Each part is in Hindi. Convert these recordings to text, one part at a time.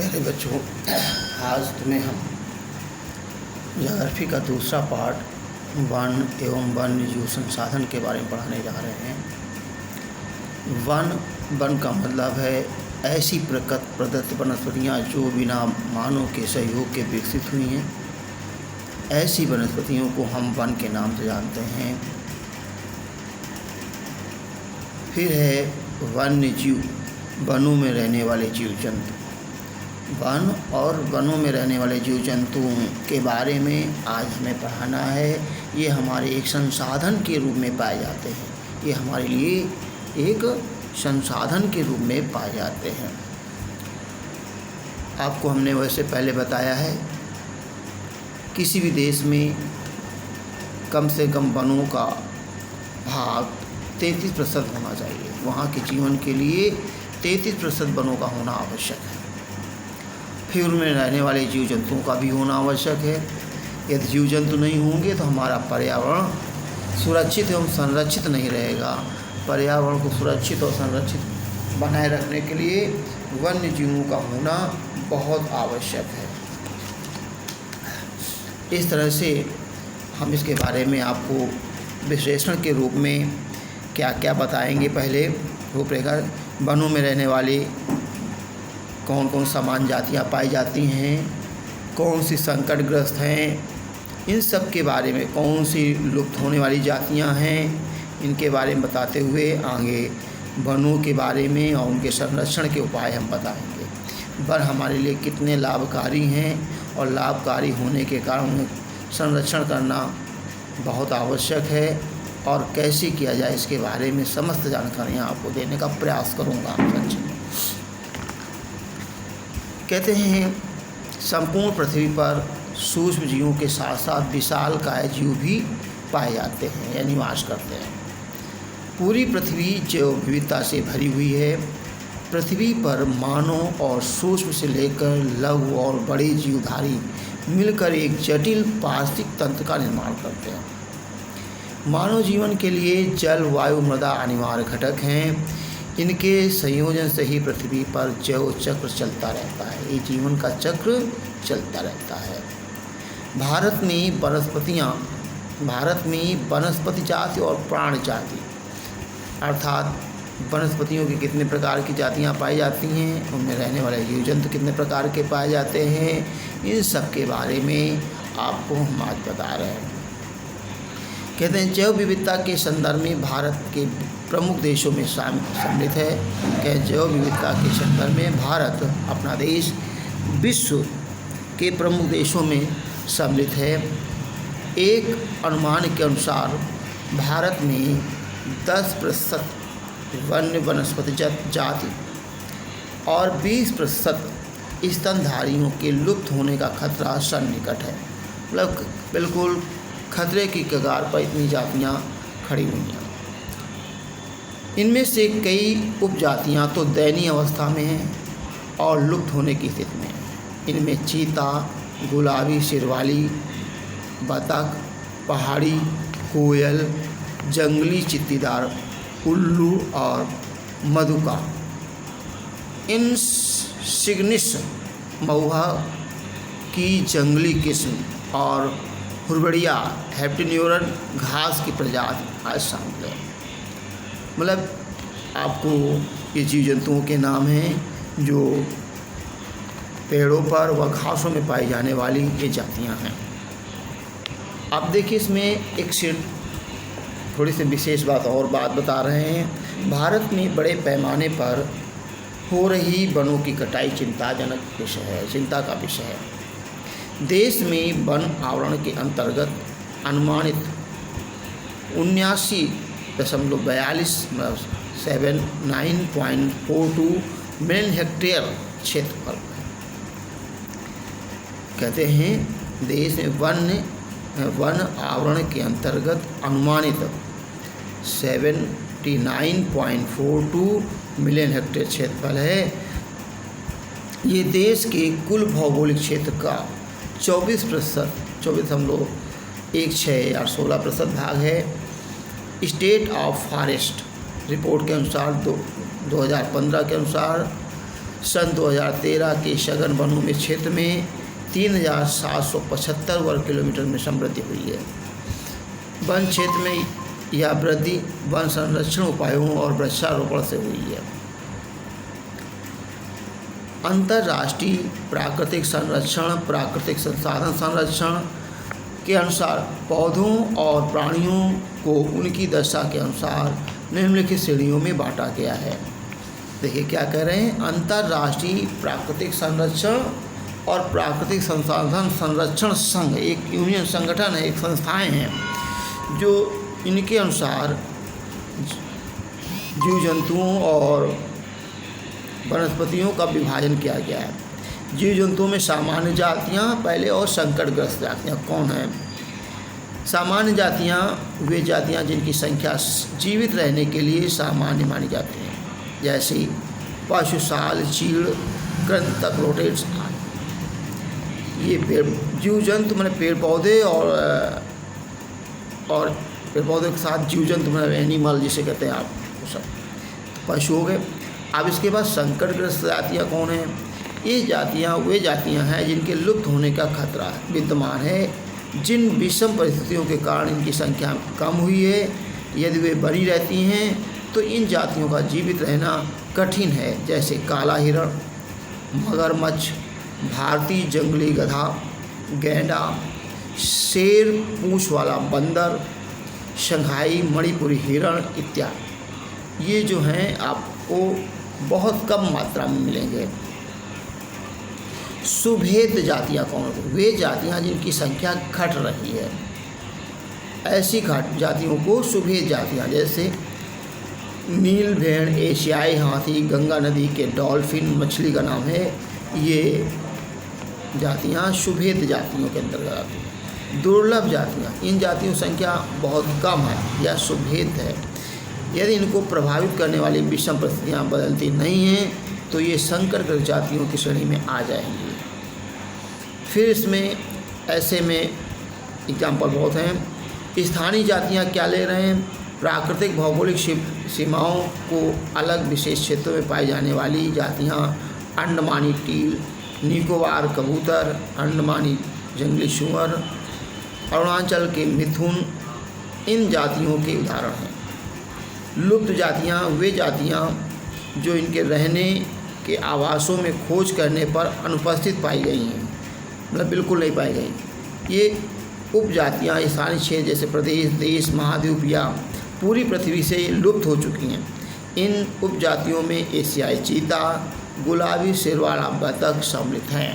प्यारे बच्चों, आज तुम्हें हम ज्योग्राफी का दूसरा पार्ट वन एवं वन्य जीव संसाधन के बारे में पढ़ाने जा रहे हैं। वन का मतलब है ऐसी प्रकृति प्रदत्त वनस्पतियाँ जो बिना मानव के सहयोग के विकसित हुई हैं। ऐसी वनस्पतियों को हम वन के नाम से जानते हैं। फिर है वन्य जीव, वनों में रहने वाले जीव जंतु। वन और वनों में रहने वाले जीव जंतुओं के बारे में आज हमें पढ़ाना है। ये हमारे एक संसाधन के रूप में पाए जाते हैं। ये हमारे लिए एक संसाधन के रूप में पाए जाते हैं। आपको हमने वैसे पहले बताया है, किसी भी देश में कम से कम वनों का भाग 33% होना चाहिए। वहाँ के जीवन के लिए 33% वनों का होना आवश्यक है। फिर उनमें रहने वाले जीव जंतुओं का भी होना आवश्यक है। यदि जीव जंतु नहीं होंगे तो हमारा पर्यावरण सुरक्षित एवं संरक्षित नहीं रहेगा। पर्यावरण को सुरक्षित और संरक्षित बनाए रखने के लिए वन्य जीवों का होना बहुत आवश्यक है। इस तरह से हम इसके बारे में आपको विश्लेषण के रूप में क्या क्या बताएंगे। पहले रूपरेखा, वनों में रहने वाले कौन कौन सामान्य जातियाँ पाई जाती हैं, कौन सी संकटग्रस्त हैं, इन सब के बारे में, कौन सी लुप्त होने वाली जातियाँ हैं, इनके बारे में बताते हुए आगे वनों के बारे में और उनके संरक्षण के उपाय हम बताएंगे। वन हमारे लिए कितने लाभकारी हैं और लाभकारी होने के कारण संरक्षण करना बहुत आवश्यक है और कैसे किया जाए इसके बारे में समस्त जानकारियाँ आपको देने का प्रयास करूँगा। कहते हैं संपूर्ण पृथ्वी पर सूक्ष्म जीवों के साथ साथ विशालकाय जीव भी पाए जाते हैं या निवास करते हैं। पूरी पृथ्वी जैव विविधता से भरी हुई है। पृथ्वी पर मानव और सूक्ष्म से लेकर लघु और बड़े जीवधारी मिलकर एक जटिल पारिस्थितिक तंत्र का निर्माण करते हैं। मानव जीवन के लिए जल, वायु, मृदा अनिवार्य घटक हैं। इनके संयोजन से ही पृथ्वी पर जैव चक्र चलता रहता है। ये जीवन का चक्र चलता रहता है। भारत में वनस्पति जाति और प्राण जाति, अर्थात वनस्पतियों की कितने प्रकार की जातियाँ पाई जाती हैं, उनमें रहने वाले जीव जंतु कितने प्रकार के पाए जाते हैं, इन सब के बारे में आपको हम आज बता रहे हैं। कहते हैं जैव विविधता के संदर्भ में भारत के प्रमुख देशों में सम्मिलित है। कि जैव विविधता के संदर्भ में भारत, अपना देश, विश्व के प्रमुख देशों में सम्मिलित है। एक अनुमान के अनुसार भारत में 10% वन्य वनस्पति जाति और 20% स्तनधारियों के लुप्त होने का खतरा सन्निकट है। मतलब बिल्कुल खतरे की कगार पर इतनी जातियाँ खड़ी हुई हैं। इनमें से कई उपजातियाँ तो दयनीय अवस्था में हैं और लुप्त होने की स्थिति में हैं। इनमें चीता, गुलाबी शेरवाली, बतख, पहाड़ी कोयल, जंगली चित्तीदार उल्लू और मधुका, इनसिग्निस महुआ की जंगली किस्म और हुरबड़िया हेप्टिन्यूरन घास की प्रजाति आज शामिल है। मतलब आपको ये जीव जंतुओं के नाम हैं जो पेड़ों पर व घासों में पाई जाने वाली ये जातियां हैं। आप देखिए, इसमें एक थोड़ी सी विशेष बात बता रहे हैं। भारत में बड़े पैमाने पर हो रही वनों की कटाई चिंताजनक विषय है, चिंता का विषय है। देश में वन आवरण के अंतर्गत अनुमानित 79.42 79.42 मिलियन हेक्टेयर क्षेत्रफल है। कहते हैं देश में वन आवरण के अंतर्गत अनुमानित 79.42 मिलियन हेक्टेयर क्षेत्रफल है। ये देश के कुल भौगोलिक क्षेत्र का 24.16 या 16% भाग है। स्टेट ऑफ फॉरेस्ट रिपोर्ट के अनुसार 2015 के अनुसार सन 2013 के सघन वनों क्षेत्र में 3,775 वर्ग किलोमीटर में समृद्धि हुई है। वन क्षेत्र में यह वृद्धि वन संरक्षण उपायों और वृक्षारोपण से हुई है। अंतर्राष्ट्रीय प्राकृतिक संरक्षण प्राकृतिक संसाधन संरक्षण के अनुसार पौधों और प्राणियों को उनकी दशा के अनुसार निम्नलिखित श्रेणियों में बांटा गया है। देखिए क्या कह रहे हैं, अंतर्राष्ट्रीय प्राकृतिक संरक्षण और प्राकृतिक संसाधन संरक्षण संघ एक यूनियन संगठन है, एक संस्थाएं हैं जो इनके अनुसार जीव जंतुओं और वनस्पतियों का विभाजन किया गया है। जीव जंतुओं में सामान्य जातियाँ पहले और संकटग्रस्त जातियाँ कौन हैं। सामान्य जातियाँ वे जातियाँ जिनकी संख्या जीवित रहने के लिए सामान्य मानी जाती हैं, जैसे पशु, साल, चीड़, कृंतक, रोटेट्स आदि। ये पेड़ जीव जंतु मैंने पेड़ पौधे और पेड़ पौधे के साथ जीव जंतु मैंने एनिमल जिसे कहते हैं आप, वो सब तो पशु हो गए। अब इसके बाद संकटग्रस्त जातियाँ कौन हैं। ये जातियाँ वे जातियाँ हैं जिनके लुप्त होने का खतरा विद्यमान है, जिन विषम परिस्थितियों के कारण इनकी संख्या कम हुई है। यदि वे बनी रहती हैं तो इन जातियों का जीवित रहना कठिन है, जैसे काला हिरण, मगरमच्छ, भारतीय जंगली गधा, गैंडा, शेर पूंछ वाला बंदर, शंघाई मणिपुरी हिरण इत्यादि। ये जो हैं आपको बहुत कम मात्रा में मिलेंगे। सुभेद जातियाँ कौन होती हैं। वे जातियाँ जिनकी संख्या घट रही है, ऐसी जातियों को सुभेद जातियाँ, जैसे नील भेड़, एशियाई हाथी, गंगा नदी के डॉल्फिन मछली का नाम है, ये जातियाँ सुभेद जातियों के अंतर्गत आती हैं। दुर्लभ जातियाँ, इन जातियों की संख्या बहुत कम है या सुभेद है। यदि इनको प्रभावित करने वाली विषम परिस्थितियाँ बदलती नहीं हैं तो ये संकटग्रस्त जातियों की श्रेणी में आ जाएंगी। फिर इसमें ऐसे में एग्जाम्पल बहुत हैं। स्थानीय जातियाँ क्या ले रहे हैं, प्राकृतिक भौगोलिक सीमाओं को अलग विशेष क्षेत्रों में पाई जाने वाली जातियाँ, अंडमानी टील, निकोबार कबूतर, अंडमानी जंगली सूअर, अरुणाचल के मिथुन इन जातियों के उदाहरण हैं। लुप्त जातियाँ वे जातियाँ जो इनके रहने के आवासों में खोज करने पर अनुपस्थित पाई गई हैं, मतलब बिल्कुल नहीं पाई गई। ये उपजातियाँ स्थानीय क्षेत्र जैसे प्रदेश, देश, महाद्वीप या पूरी पृथ्वी से लुप्त हो चुकी हैं। इन उपजातियों में एशियाई चीता, गुलाबी सिरवाला बतख सम्मिलित हैं।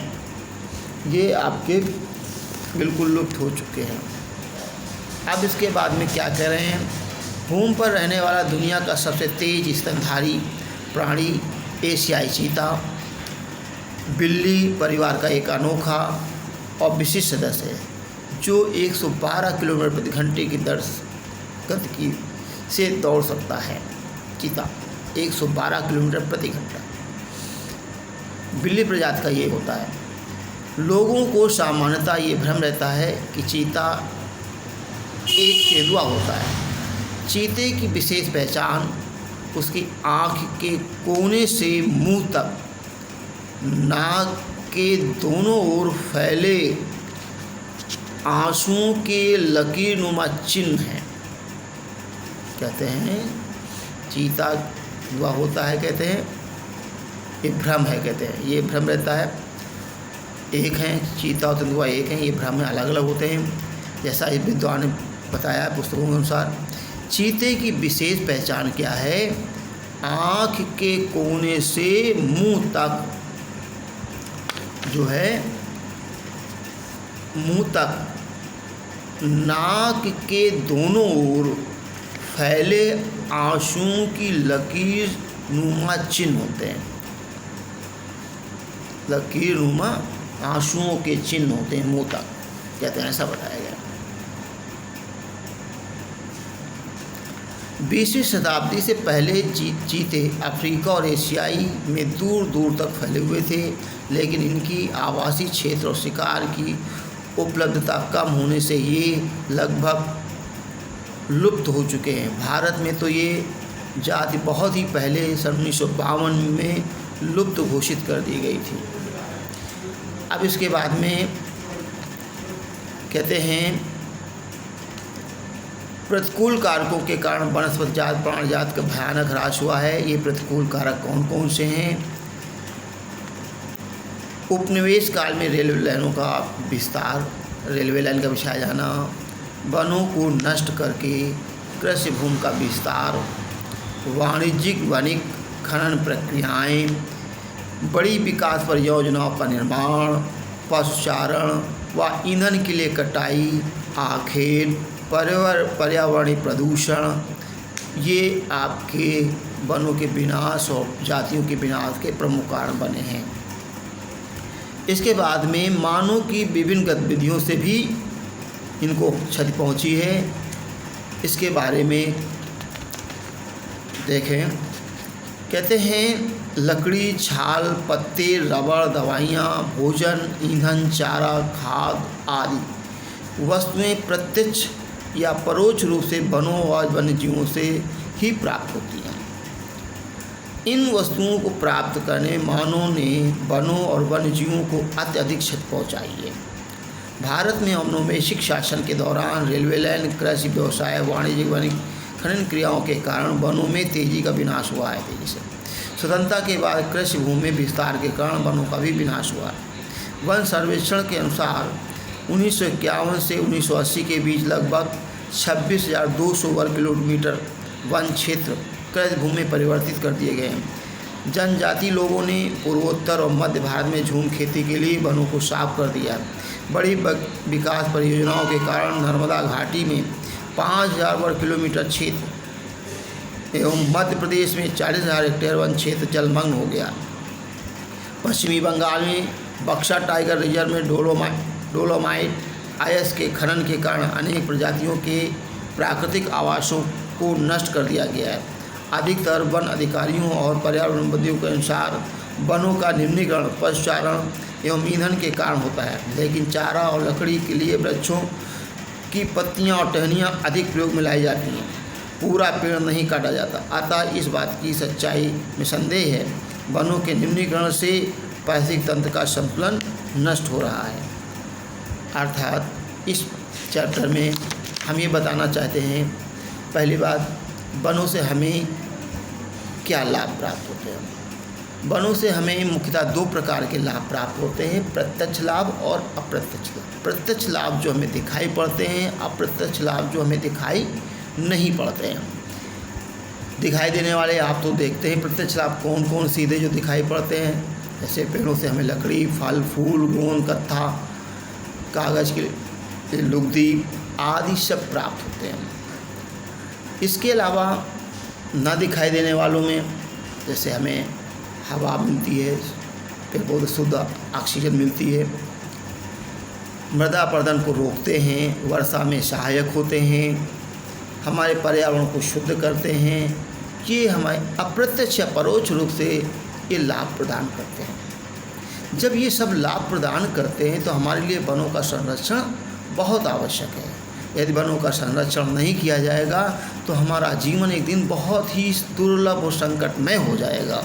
ये आपके बिल्कुल लुप्त हो चुके हैं। अब इसके बाद में क्या कह रहे हैं, भूमि पर रहने वाला दुनिया का सबसे तेज स्तनधारी प्राणी एशियाई चीता बिल्ली परिवार का एक अनोखा और विशिष्ट सदस्य है, जो 112 किलोमीटर प्रति घंटे की दर गति से दौड़ सकता है। चीता 112 किलोमीटर प्रति घंटा बिल्ली प्रजाति का ये होता है। लोगों को सामान्यतः ये भ्रम रहता है कि चीता एक तेंदुआ होता है। चीते की विशेष पहचान उसकी आँख के कोने से मुंह तक नाक के दोनों ओर फैले आंसुओं के लकीरनुमा चिन्ह हैं। कहते हैं चीता तेंदुआ होता है, कहते हैं ये भ्रम है, कहते हैं ये भ्रम रहता है। एक हैं चीता और तेंदुआ एक हैं, ये भ्रम में अलग अलग होते हैं। जैसा इस विद्वान ने बताया पुस्तकों के अनुसार, चीते की विशेष पहचान क्या है, आँख के कोने से मुंह तक जो है, मुंह तक नाक के दोनों ओर फैले आंसुओं की लकीर नुमा चिन्ह होते हैं। लकीर नुमा आंसुओं के चिन्ह होते हैं मुंह तक, कहते हैं, ऐसा बताया गया। 20वीं शताब्दी से पहले चीते अफ्रीका और एशियाई में दूर दूर तक फैले हुए थे, लेकिन इनकी आवासीय क्षेत्र और शिकार की उपलब्धता कम होने से ये लगभग लुप्त हो चुके हैं। भारत में तो ये जाति बहुत ही पहले सन 1952 में लुप्त घोषित कर दी गई थी। अब इसके बाद में कहते हैं प्रतिकूल कारकों के कारण वनस्पति जात प्राणी जात का भयानक ह्रास हुआ है। ये प्रतिकूल कारक कौन कौन से हैं? उपनिवेश काल में रेलवे लाइनों का विस्तार, रेलवे लाइन का बिछाया जाना, वनों को नष्ट करके कृषि भूमि का विस्तार, वाणिज्यिक वनिक खनन प्रक्रियाएं, बड़ी विकास परियोजनाओं का निर्माण, पशुचारण व ईंधन के लिए कटाई, आखेट, पर्यावरणीय प्रदूषण, ये आपके वनों के विनाश और जातियों के विनाश के प्रमुख कारण बने हैं। इसके बाद में मानव की विभिन्न गतिविधियों से भी इनको क्षति पहुंची है। इसके बारे में देखें, कहते हैं लकड़ी, छाल, पत्ते, रबड़, दवाइयाँ, भोजन, ईंधन, चारा, खाद आदि वस्तुएं प्रत्यक्ष या परोक्ष रूप से वनों और वन्यजीवों से ही प्राप्त होती हैं। इन वस्तुओं को प्राप्त करने मानव ने वनों और वन्यजीवों को अत्यधिक क्षति पहुँचाई है। भारत में औपनिवेशिक शासन के दौरान रेलवे लाइन, कृषि व्यवसाय, वाणिज्यिक वनिक खनन क्रियाओं के कारण वनों में तेजी का विनाश हुआ है। तेजी से स्वतंत्रता के बाद कृषि भूमि विस्तार के कारण वनों का भी विनाश हुआ है। वन सर्वेक्षण के अनुसार 1951 से 1980 के बीच लगभग 26,200 वर्ग किलोमीटर वन क्षेत्र कृषि भूमि में परिवर्तित कर दिए गए हैं। जनजाति लोगों ने पूर्वोत्तर और मध्य भारत में झूम खेती के लिए वनों को साफ कर दिया। बड़ी विकास परियोजनाओं के कारण नर्मदा घाटी में 5,000 वर्ग किलोमीटर क्षेत्र एवं मध्य प्रदेश में 40,000 हेक्टेयर वन क्षेत्र जलमग्न हो गया। पश्चिमी बंगाल में बक्सा टाइगर रिजर्व में डोलोमाइट आयस के खनन के कारण अनेक प्रजातियों के प्राकृतिक आवासों को नष्ट कर दिया गया है। अधिकतर वन अधिकारियों और पर्यावरणविदों के अनुसार वनों का निम्नीकरण पशुचारण एवं ईंधन के कारण होता है, लेकिन चारा और लकड़ी के लिए वृक्षों की पत्तियां और टहनियां अधिक प्रयोग में लाई जाती हैं। पूरा पेड़ नहीं काटा जाता। अतः इस बात की सच्चाई में संदेह है, वनों के निम्नीकरण से पारिस्थितिक तंत्र का संतुलन नष्ट हो रहा है। अर्थात इस चैप्टर में हम ये बताना चाहते हैं, पहली बात, वनों से हमें क्या लाभ प्राप्त होते हैं। वनों से हमें मुख्यतः दो प्रकार के लाभ प्राप्त होते हैं, प्रत्यक्ष लाभ और अप्रत्यक्ष लाभ। प्रत्यक्ष लाभ जो हमें दिखाई पड़ते हैं, अप्रत्यक्ष लाभ जो हमें दिखाई नहीं पड़ते हैं। दिखाई देने वाले आप तो देखते हैं प्रत्यक्ष लाभ कौन कौन सीधे जो दिखाई पड़ते हैं, जैसे पेड़ों से हमें लकड़ी, फल, फूल, गोंद, कत्था, कागज़ की लुगदी आदि सब प्राप्त होते हैं। इसके अलावा न दिखाई देने वालों में जैसे हमें हवा मिलती है, फिर बहुत शुद्ध ऑक्सीजन मिलती है, मृदा अपरदन को रोकते हैं, वर्षा में सहायक होते हैं, हमारे पर्यावरण को शुद्ध करते हैं। ये हमारे अप्रत्यक्ष या परोक्ष रूप से ये लाभ प्रदान करते हैं। जब ये सब लाभ प्रदान करते हैं तो हमारे लिए वनों का संरक्षण बहुत आवश्यक है। यदि वनों का संरक्षण नहीं किया जाएगा तो हमारा जीवन एक दिन बहुत ही दुर्लभ और संकटमय हो जाएगा,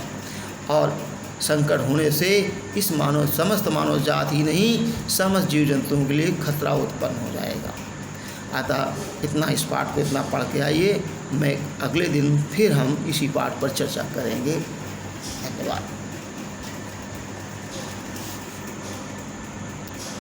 और संकट होने से इस समस्त मानव जाति ही नहीं, समस्त जीव जंतुओं के लिए खतरा उत्पन्न हो जाएगा। अतः इतना इस पाठ को इतना पढ़ के आइए। मैं अगले दिन फिर हम इसी पाठ पर चर्चा करेंगे। धन्यवाद।